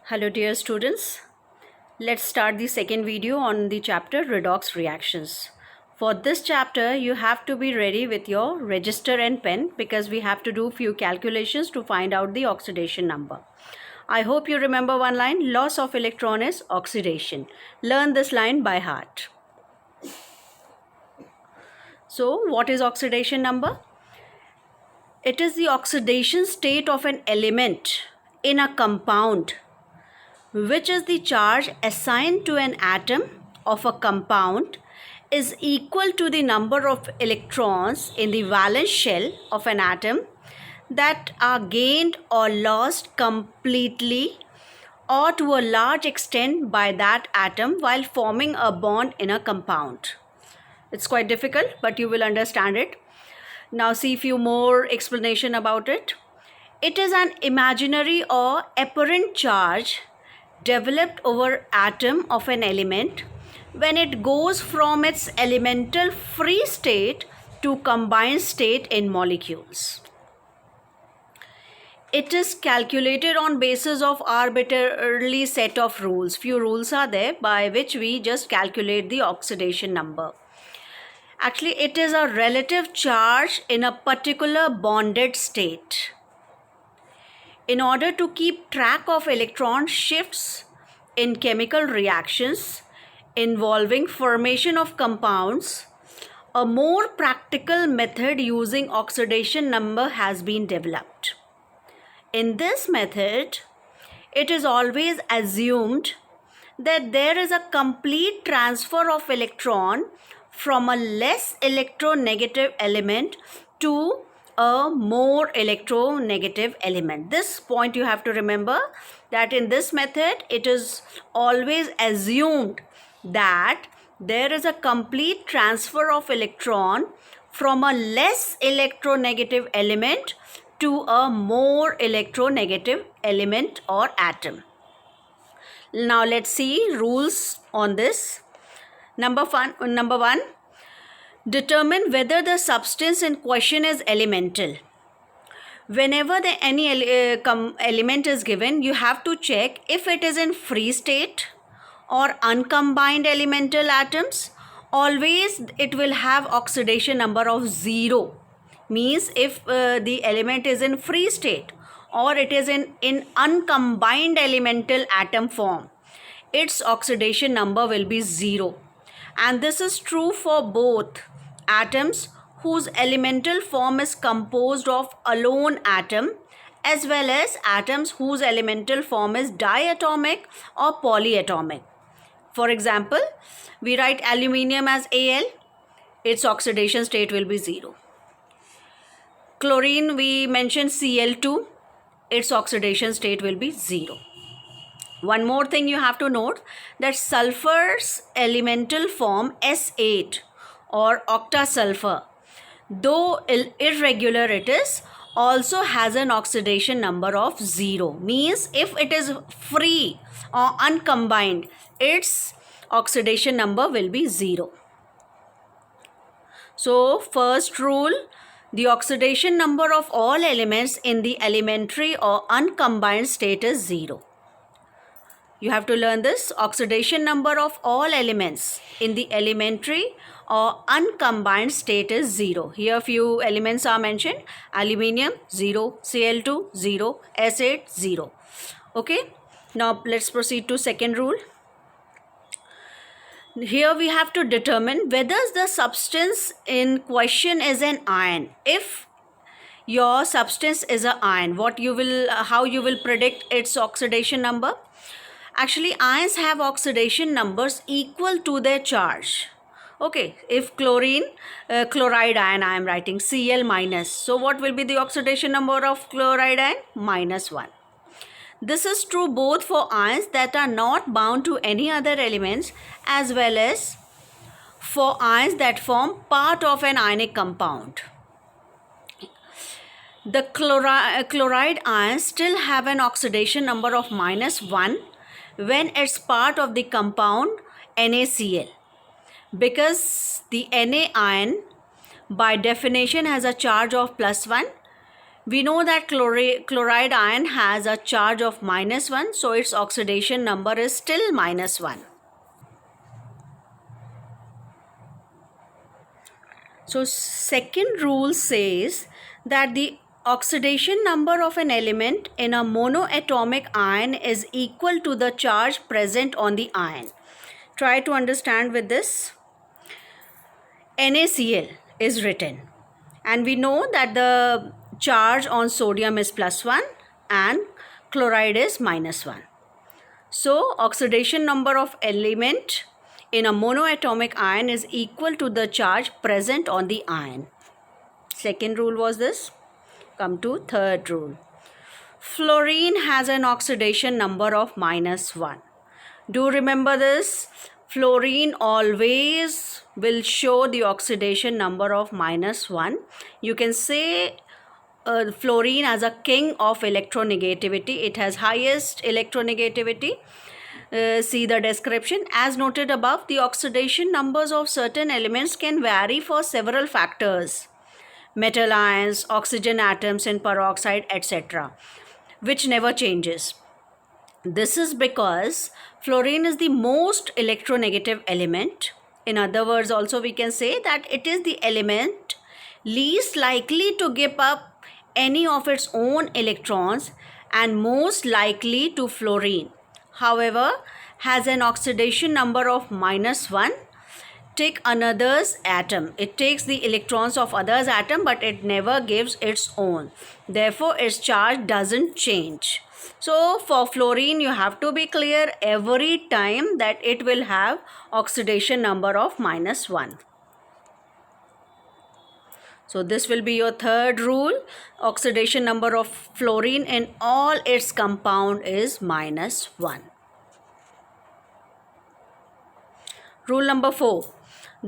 Hello dear students, let's start the second video on the chapter redox reactions. For this chapter you have to be ready with your register and pen because we have to do few calculations to find out the oxidation number. I hope you remember one line, loss of electron is oxidation. Learn this line by heart. So what is oxidation number? It is the oxidation state of an element in a compound, which is the charge assigned to an atom of a compound is equal to the number of electrons in the valence shell of an atom that are gained or lost completely or to a large extent by that atom while forming a bond in a compound. It's quite difficult, but you will understand it. Now see few more explanation about it. It is an imaginary or apparent charge developed over atom of an element when it goes from its elemental free state to combined state in molecules. It is calculated on basis of arbitrarily set of rules. Few rules are there by which we just calculate the oxidation number. Actually, it is a relative charge in a particular bonded state. In order to keep track of electron shifts in chemical reactions involving formation of compounds, a more practical method using oxidation number has been developed. In this method, it is always assumed that there is a complete transfer of electron from a less electronegative element to a more electronegative element. This point you have to remember, that in this method it is always assumed that there is a complete transfer of electron from a less electronegative element to a more electronegative element or atom. Now let's see rules on this. Number one, determine whether the substance in question is elemental. Whenever any element is given, you have to check if it is in free state or uncombined elemental atoms. Always it will have oxidation number of 0. Means if the element is in free state or it is in uncombined elemental atom form, its oxidation number will be 0. And this is true for both atoms whose elemental form is composed of alone atom as well as atoms whose elemental form is diatomic or polyatomic. For example, we write aluminium as Al, its oxidation state will be 0. Chlorine, we mentioned Cl2, its oxidation state will be 0. One more thing you have to note, that sulfur's elemental form S8 or octasulfur, though irregular it is, also has an oxidation number of 0. Means if it is free or uncombined, its oxidation number will be 0. So first rule, the oxidation number of all elements in the elementary or uncombined state is 0. You have to learn this. Oxidation number of all elements in the elementary or uncombined state is 0. Here few elements are mentioned. Aluminium 0, Cl2 0, S8 0. Okay. Now let's proceed to second rule. Here we have to determine whether the substance in question is an ion. If your substance is an ion, how you will predict its oxidation number? Actually, ions have oxidation numbers equal to their charge. Okay, if chloride ion, I am writing Cl minus. So what will be the oxidation number of chloride ion? -1. This is true both for ions that are not bound to any other elements as well as for ions that form part of an ionic compound. The chloride ions still have an oxidation number of -1 when it's part of the compound NaCl, because the Na ion by definition has a charge of +1, We know that chloride ion has a charge of -1, so its oxidation number is still -1. So second rule says that the oxidation number of an element in a monoatomic ion is equal to the charge present on the ion. Try to understand with this. NaCl is written, and we know that the charge on sodium is +1 and chloride is -1. So oxidation number of element in a monoatomic ion is equal to the charge present on the ion. Second rule was this. Come to third rule. Fluorine has an oxidation number of -1. Do remember this. Fluorine always will show the oxidation number of -1. You can say fluorine as a king of electronegativity. It has highest electronegativity. See the description. As noted above, the oxidation numbers of certain elements can vary for several factors. Metal ions, oxygen atoms in peroxide, etc., which never changes. This is because fluorine is the most electronegative element. In other words, also we can say that it is the element least likely to give up any of its own electrons and most likely to fluorine. However, has an oxidation number of -1. Take another's atom. It takes the electrons of others atom, but it never gives its own. Therefore, its charge doesn't change. So for fluorine, you have to be clear every time that it will have oxidation number of -1. So this will be your third rule. Oxidation number of fluorine in all its compound is -1. Rule number 4.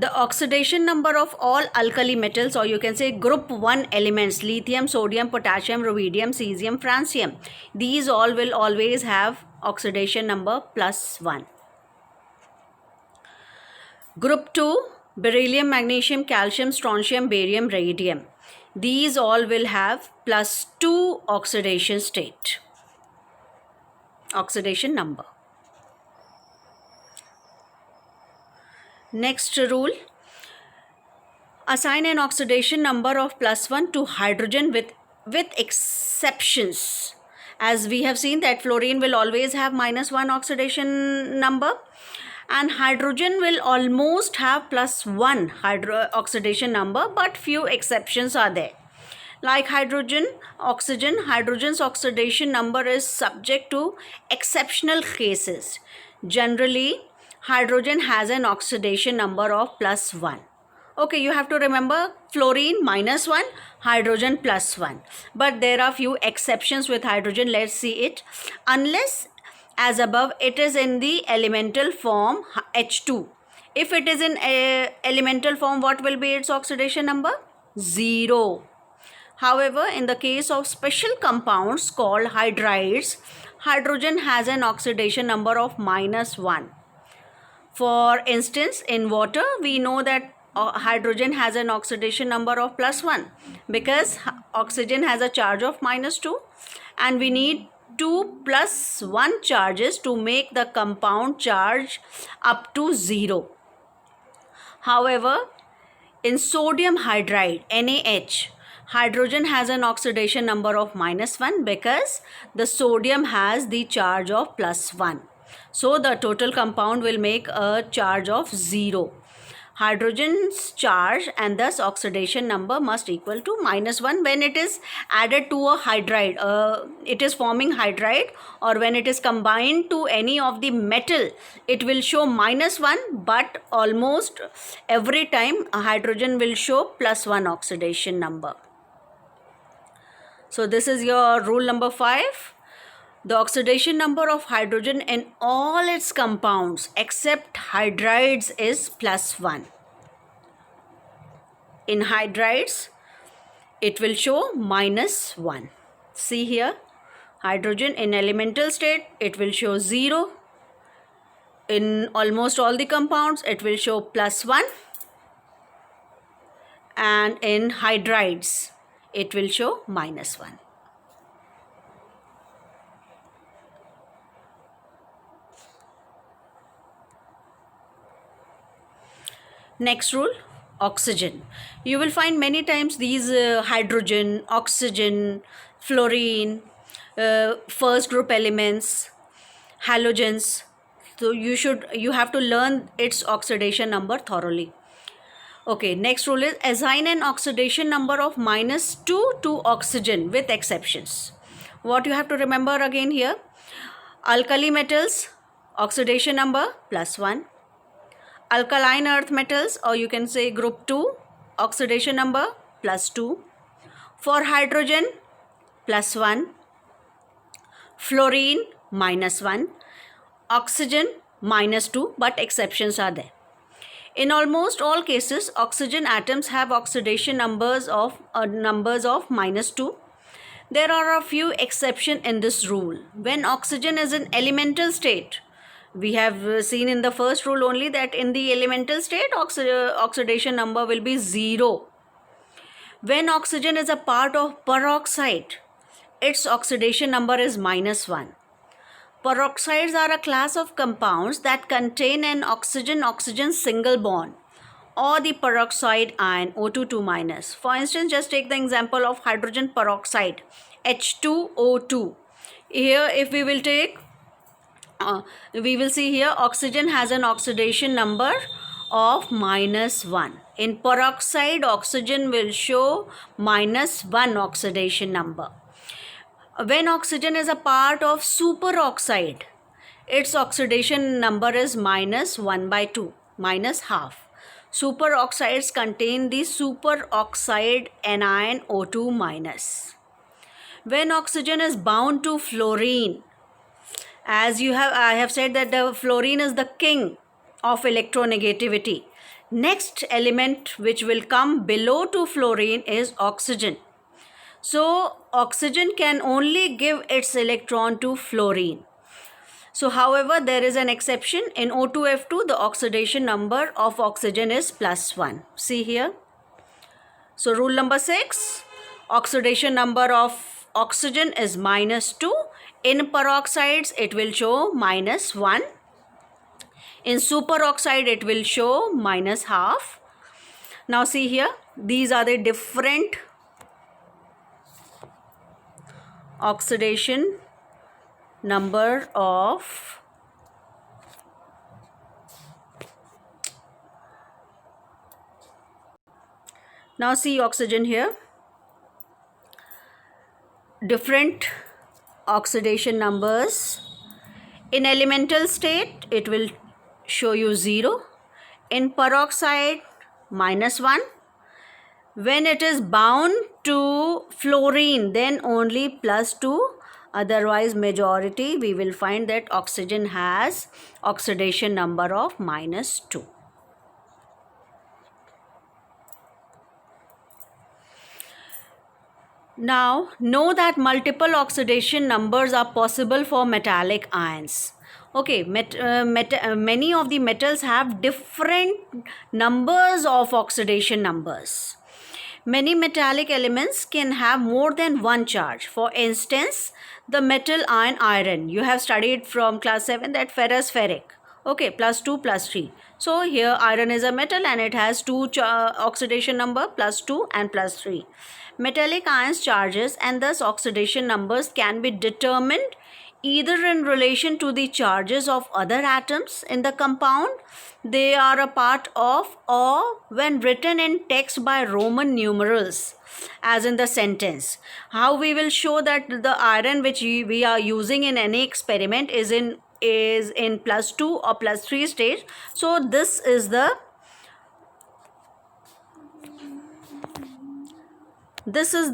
The oxidation number of all alkali metals, or you can say group 1 elements, lithium, sodium, potassium, rubidium, cesium, francium, these all will always have oxidation number +1. Group 2, beryllium, magnesium, calcium, strontium, barium, radium, these all will have +2 oxidation state, oxidation number. Next rule, assign an oxidation number of +1 to hydrogen with exceptions. As we have seen that fluorine will always have -1 oxidation number, and hydrogen will almost have +1 oxidation number, but few exceptions are there. Like hydrogen, oxygen, hydrogen's oxidation number is subject to exceptional cases. Generally, hydrogen has an oxidation number of +1. Okay, you have to remember fluorine -1, hydrogen +1. But there are few exceptions with hydrogen. Let's see it. Unless, as above, it is in the elemental form H2. If it is in elemental form, what will be its oxidation number? 0. However, in the case of special compounds called hydrides, hydrogen has an oxidation number of -1. For instance, in water, we know that hydrogen has an oxidation number of +1 because oxygen has a charge of -2, and we need 2 + 1 charges to make the compound charge up to 0. However, in sodium hydride, NaH, hydrogen has an oxidation number of -1 because the sodium has the charge of +1. So the total compound will make a charge of 0. Hydrogen's charge and thus oxidation number must equal to -1 when it is added to a hydride. It is forming hydride, or when it is combined to any of the metal, it will show -1, but almost every time a hydrogen will show +1 oxidation number. So this is your rule number 5. The oxidation number of hydrogen in all its compounds except hydrides is +1. In hydrides, it will show -1. See here, hydrogen in elemental state, it will show 0. In almost all the compounds, it will show +1. And in hydrides, it will show -1. Next rule, oxygen. You will find many times these hydrogen, oxygen, fluorine, first group elements, halogens. So you have to learn its oxidation number thoroughly. Okay, next rule is assign an oxidation number of -2 to oxygen with exceptions. What you have to remember again here? Alkali metals, oxidation number +1. Alkaline earth metals, or you can say group 2, oxidation number +2. For hydrogen, +1. Fluorine, -1. Oxygen, -2, but exceptions are there. In almost all cases, oxygen atoms have oxidation numbers of -2. There are a few exceptions in this rule. When oxygen is in elemental state, we have seen in the first rule only that in the elemental state, oxidation number will be 0. When oxygen is a part of peroxide, its oxidation number is -1. Peroxides are a class of compounds that contain an oxygen-oxygen single bond, or the peroxide ion O2 2-. For instance, just take the example of hydrogen peroxide, H2O2. Here, if we will take, we will see here oxygen has an oxidation number of -1. In peroxide, oxygen will show -1 oxidation number. When oxygen is a part of superoxide, its oxidation number is -1/2, -half. Superoxides contain the superoxide anion O2-. When oxygen is bound to fluorine, I have said that the fluorine is the king of electronegativity. Next element which will come below to fluorine is oxygen. So oxygen can only give its electron to fluorine. So however, there is an exception. In O2F2, the oxidation number of oxygen is +1. See here. So rule number 6, oxidation number of oxygen is -2. In peroxides, it will show -1. In superoxide, it will show -half. Now see here, these are the different oxidation number of now see oxygen here, different oxidation numbers. In elemental state, it will show you 0. In peroxide, -1. When it is bound to fluorine, then only +2. Otherwise, majority we will find that oxygen has oxidation number of -2. Now, know that multiple oxidation numbers are possible for metallic ions. Okay, many of the metals have different numbers of oxidation numbers. Many metallic elements can have more than one charge. For instance, the metal ion iron. You have studied from class 7 that ferrous ferric. Okay, +2, +3. So here iron is a metal and it has two oxidation number, +2 and +3. Metallic ions charges and thus oxidation numbers can be determined either in relation to the charges of other atoms in the compound they are a part of, or when written in text by Roman numerals, as in the sentence. How we will show that the iron which we are using in any experiment is in +2 or +3 stage. So this is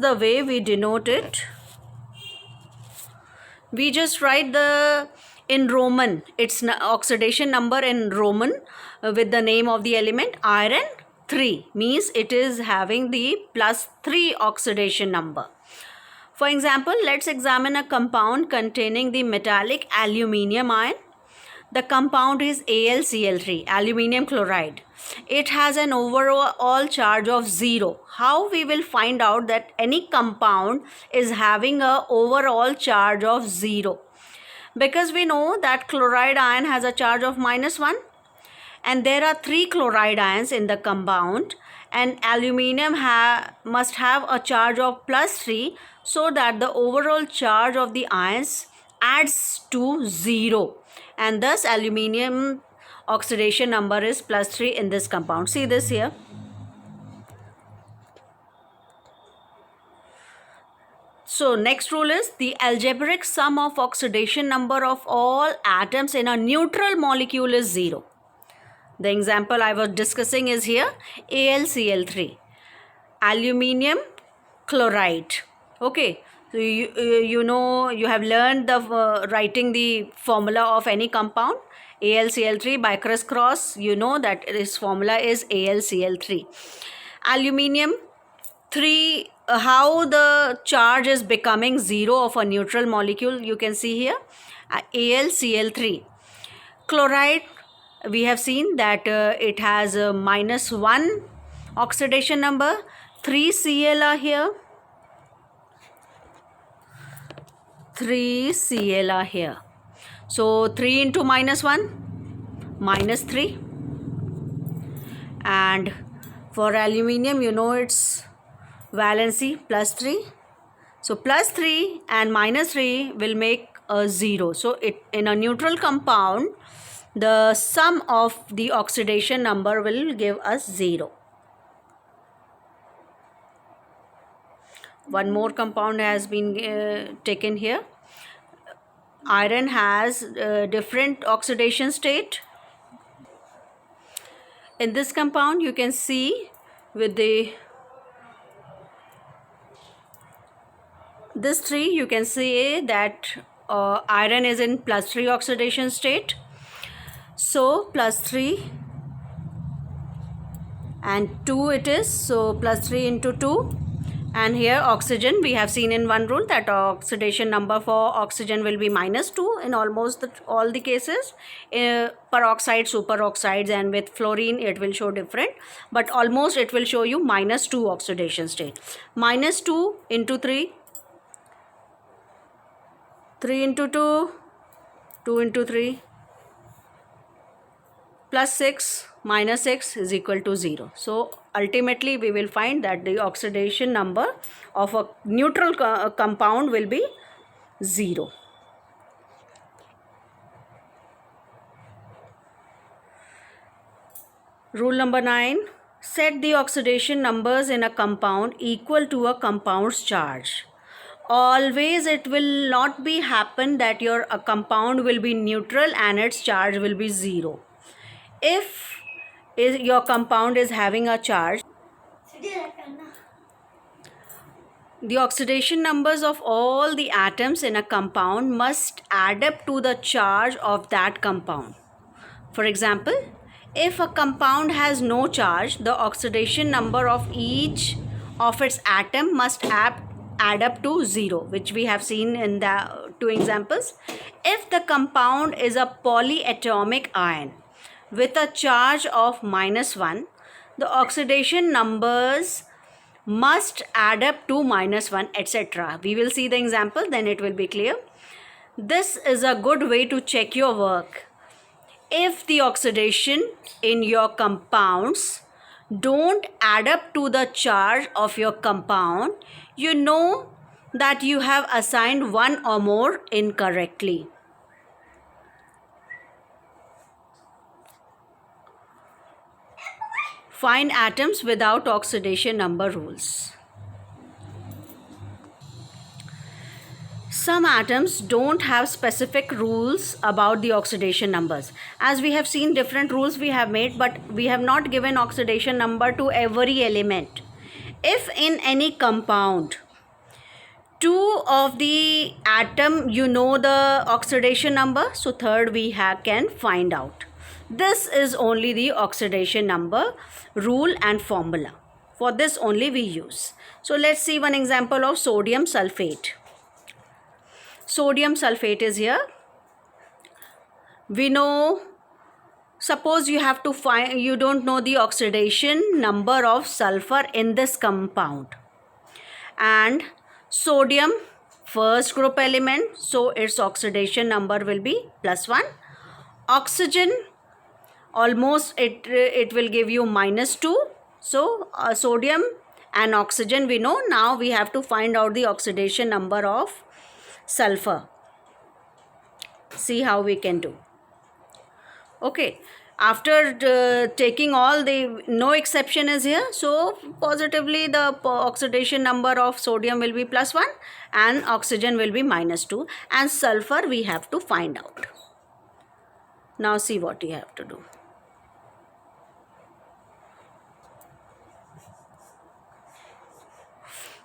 the way we denote it. We just write in Roman, its oxidation number in Roman with the name of the element. Iron 3 means it is having the +3 oxidation number. For example, let's examine a compound containing the metallic aluminium ion. The compound is AlCl3, aluminium chloride. it has an overall charge of 0. How we will find out that any compound is having a overall charge of 0? Because we know that chloride ion has a charge of -1, and there are 3 chloride ions in the compound, and aluminium must have a charge of +3, so that the overall charge of the ions adds to 0, and thus aluminium oxidation number is +3 in this compound. See this here. So next rule is the algebraic sum of oxidation number of all atoms in a neutral molecule is 0. The example I was discussing is here AlCl3, aluminium chloride. Okay, so you know, you have learned the writing the formula of any compound AlCl3 by crisscross. You know that its formula is AlCl3. Aluminium 3, how the charge is becoming 0 of a neutral molecule, you can see here AlCl3. Chloride, we have seen that it has a -1 oxidation number. 3 Cl are here, 3 Cl are here. So 3 into -1, -3. And for aluminium, you know its valency +3. So +3 and -3 will make a 0. So in a neutral compound, the sum of the oxidation number will give us 0. One more compound has been taken here. Iron has different oxidation state. In this compound, you can see with this 3, you can see that iron is in +3 oxidation state. So +3 and 2 it is. So +3 into 2. And here oxygen, we have seen in one rule that oxidation number for oxygen will be -2 in almost all the cases. Peroxide, superoxides, and with fluorine it will show different, but almost it will show you -2 oxidation state. -2 into 3, 3 into 2, 2 into 3, +6 -6 is equal to 0. So ultimately we will find that the oxidation number of a neutral compound will be 0. Rule number 9, set the oxidation numbers in a compound equal to a compound's charge. Always it will not be happen that your compound will be neutral and its charge will be 0. If your compound is having a charge, the oxidation numbers of all the atoms in a compound must add up to the charge of that compound. For example, if a compound has no charge, the oxidation number of each of its atom must add up to 0, which we have seen in the 2 examples. If the compound is a polyatomic ion with a charge of -1, the oxidation numbers must add up to -1, etc. We will see the example, then it will be clear. This is a good way to check your work. If the oxidation in your compounds don't add up to the charge of your compound, you know that you have assigned one or more incorrectly. Find atoms without oxidation number rules. Some atoms don't have specific rules about the oxidation numbers. As we have seen, different rules we have made, but we have not given oxidation number to every element. If in any compound, 2 of the atom, you know the oxidation number, so third we can find out. This is only the oxidation number rule and formula. For this only we use. So let's see one example of sodium sulfate. Sodium sulfate is here. We know Suppose you have to find, you don't know the oxidation number of sulfur in this compound, and sodium, first group element, so its oxidation number will be +1. Oxygen, almost it will give you -2. So sodium and oxygen we know. Now we have to find out the oxidation number of sulfur. See how we can do. Okay, after taking all the, no exception is here, so positively the oxidation number of sodium will be +1 and oxygen will be -2, and sulfur we have to find out. Now see what you have to do.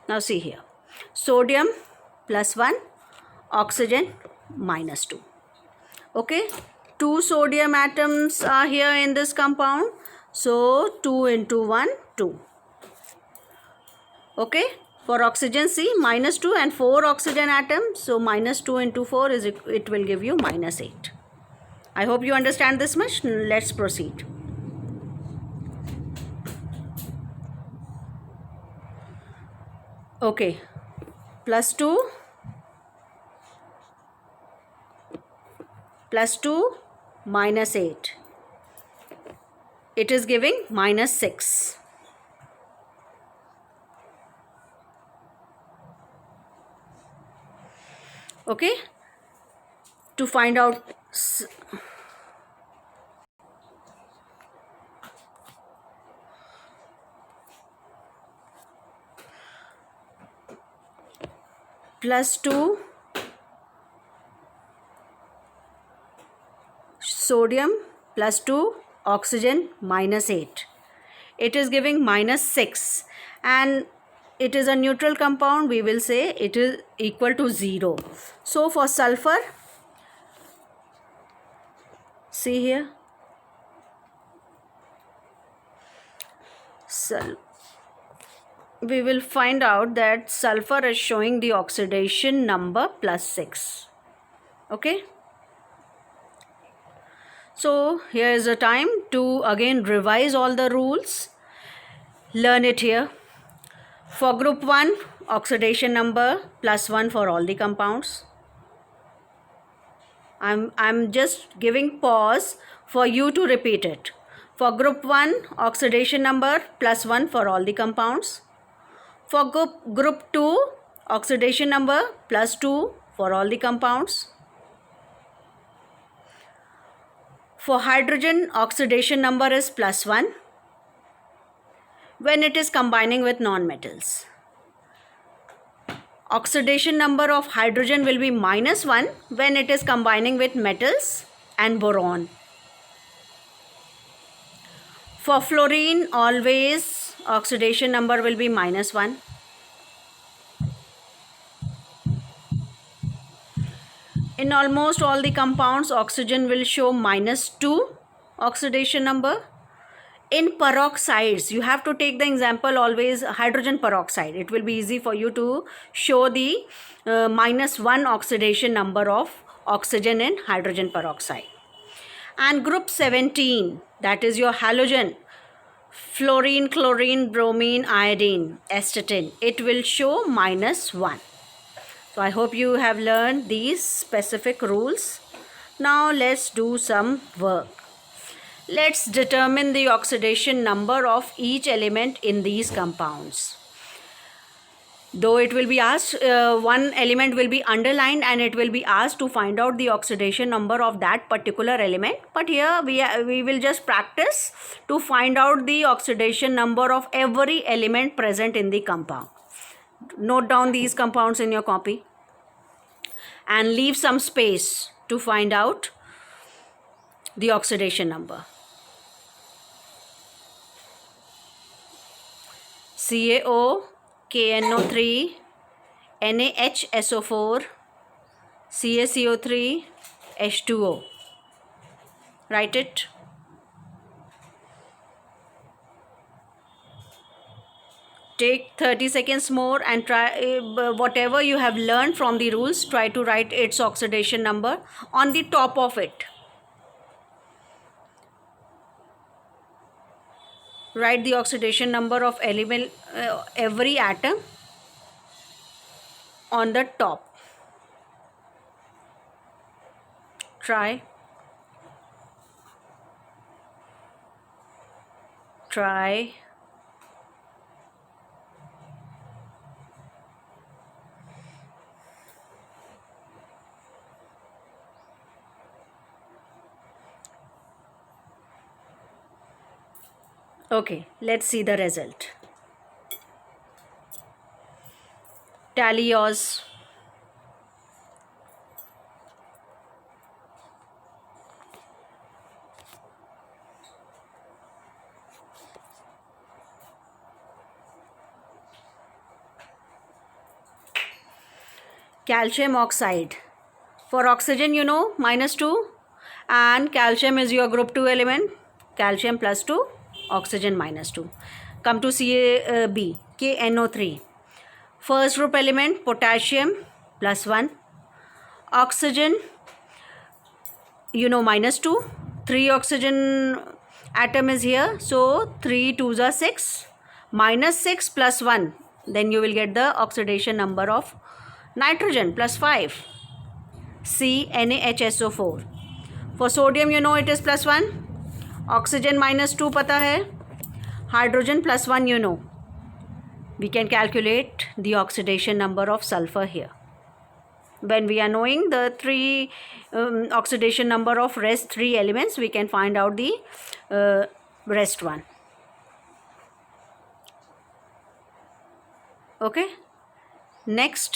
Now see here, sodium +1, oxygen -2. Okay, 2 sodium atoms are here in this compound, so 2 into 1, 2. Okay, for oxygen, see, -2 and 4 oxygen atoms, so -2 into 4 is, it will give you -8. I hope you understand this much. Let's proceed. Okay, +2 -8, it is giving -6. Okay, to find out +2 sodium +2 oxygen -8, it is giving -6, and it is a neutral compound, we will say it is equal to 0. So for sulfur, see here, we will find out that sulfur is showing the oxidation number +6. Okay, so here is the time to again revise all the rules. Learn it here. For group 1, oxidation number +1 for all the compounds. I'm just giving pause for you to repeat it. For group 1, oxidation number +1 for all the compounds. For group 2, oxidation number +2 for all the compounds. For hydrogen, oxidation number is +1 when it is combining with non-metals. Oxidation number of hydrogen will be -1 when it is combining with metals and boron. For fluorine, always oxidation number will be -1. In almost all the compounds, oxygen will show -2 oxidation number. In peroxides, you have to take the example always hydrogen peroxide. It will be easy for you to show the -1 oxidation number of oxygen in hydrogen peroxide. And group 17, that is your halogen, fluorine, chlorine, bromine, iodine, astatine, it will show -1. So I hope you have learned these specific rules. Now let's do some work. Let's determine the oxidation number of each element in these compounds. Though it will be asked, one element will be underlined and it will be asked to find out the oxidation number of that particular element. But here we will just practice to find out the oxidation number of every element present in the compound. Note down these compounds in your copy and leave some space to find out the oxidation number. CaO, KNO3, NaHSO4, CaCO3, H2O. Write it. Take 30 seconds more and try whatever you have learned from the rules, try to write its oxidation number on the top of it. write the oxidation number of element every atom on the top. Try. Okay, let's see the result. Tally yours. Calcium oxide. For oxygen, you know, -2, and calcium is your group 2 element. Calcium +2, oxygen -2. Come to CaB, KNO3. First group element, potassium +1. Oxygen, you know, -2. 3 oxygen atom is here. So 3 2s are 6. -6 + 1. Then you will get the oxidation number of nitrogen +5. CNaHSO4. For sodium, you know, it is +1. Oxygen -2 पता है. Hydrogen +1, you know. We can calculate the oxidation number of sulfur here. When we are knowing the three oxidation number of rest 3 elements, we can find out the rest one. Okay. Next,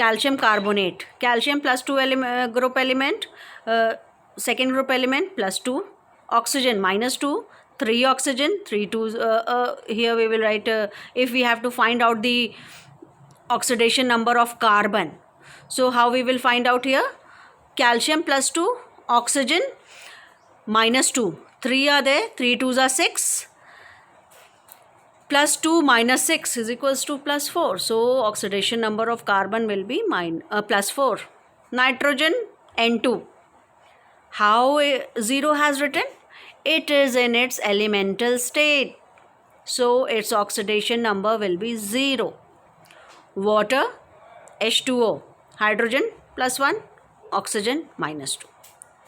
calcium carbonate. Calcium +2 group element, second group element +2. Oxygen -2. 3 oxygen, 3 2s. Here we will write, if we have to find out the oxidation number of carbon. So how we will find out here? Calcium +2, oxygen -2. 3 are there, 3 2s are 6. +2 - 6 is equals to +4. So oxidation number of carbon will be +4. Nitrogen N2. How 0 has written? It is in its elemental state. So its oxidation number will be 0. Water H2O. Hydrogen +1. Oxygen -2.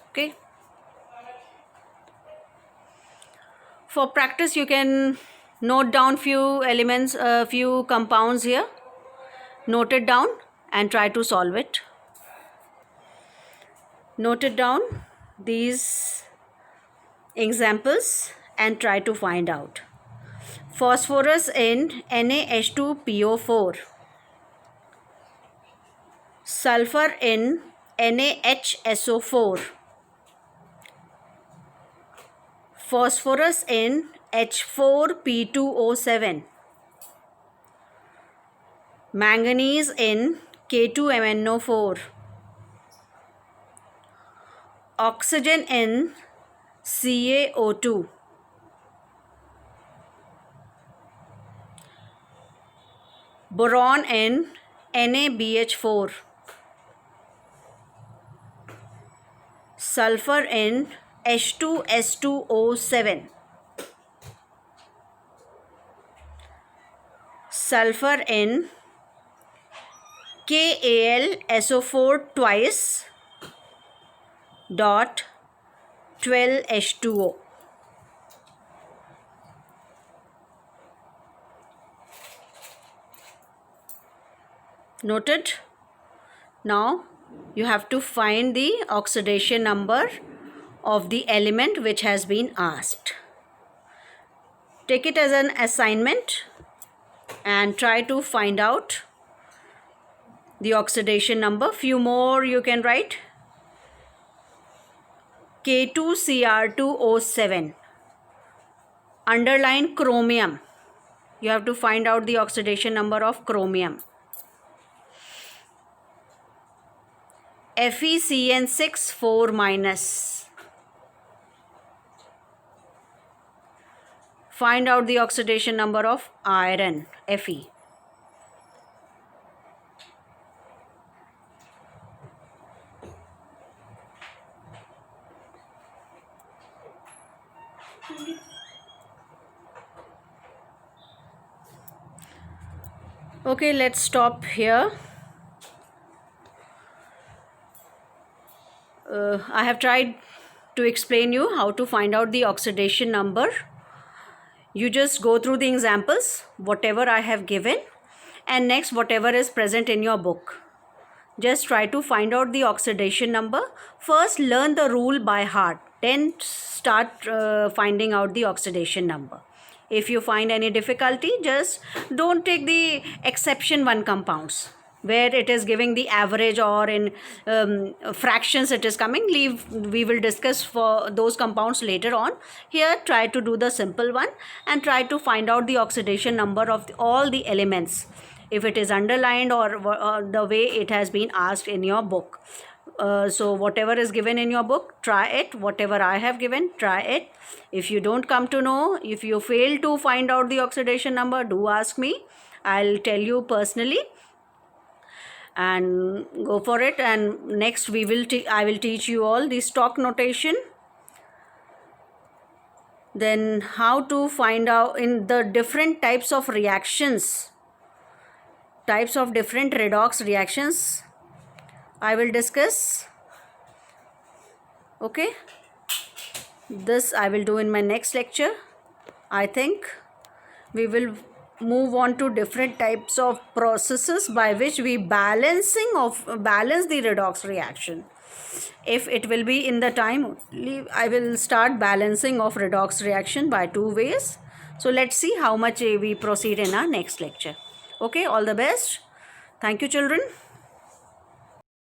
Okay. For practice, you can note down few elements, few compounds here. Note it down and try to solve it. Note it down, these examples, and try to find out. Phosphorus in NaH2PO4. Sulfur in NaHSO4. Phosphorus in H4P2O7. Manganese in K2MnO4. Oxygen in CaO2. Boron in NaBH4. Sulfur in H2S2O7. Sulfur in KAlSO4 twice dot 12H2O. Noted? Now you have to find the oxidation number of the element which has been asked. Take it as an assignment and try to find out the oxidation number. Few more you can write. K2Cr2O7. Underline chromium. You have to find out the oxidation number of chromium. FeCN6 4-. Find out the oxidation number of iron, Fe. Okay, let's stop here. I have tried to explain you how to find out the oxidation number. You just go through the examples, whatever I have given, and next whatever is present in your book. Just try to find out the oxidation number. First learn the rule by heart, then start finding out the oxidation number. If you find any difficulty, just don't take the exception one compounds where it is giving the average or in fractions it is coming. Leave, we will discuss for those compounds later on. Here try to do the simple one and try to find out the oxidation number of all the elements, if it is underlined or the way it has been asked in your book. So whatever is given in your book, try it. Whatever I have given, try it. If you don't come to know, if you fail to find out the oxidation number, do ask me. I'll tell you personally and go for it. And next I will teach you all the stock notation, then how to find out in the different types of reactions, types of different redox reactions I will discuss. Okay, this I will do in my next lecture. I think we will move on to different types of processes by which we balance the redox reaction. If it will be in the time only, I will start balancing of redox reaction by two ways. So let's see how much we proceed in our next lecture. Okay, all the best. Thank you, children.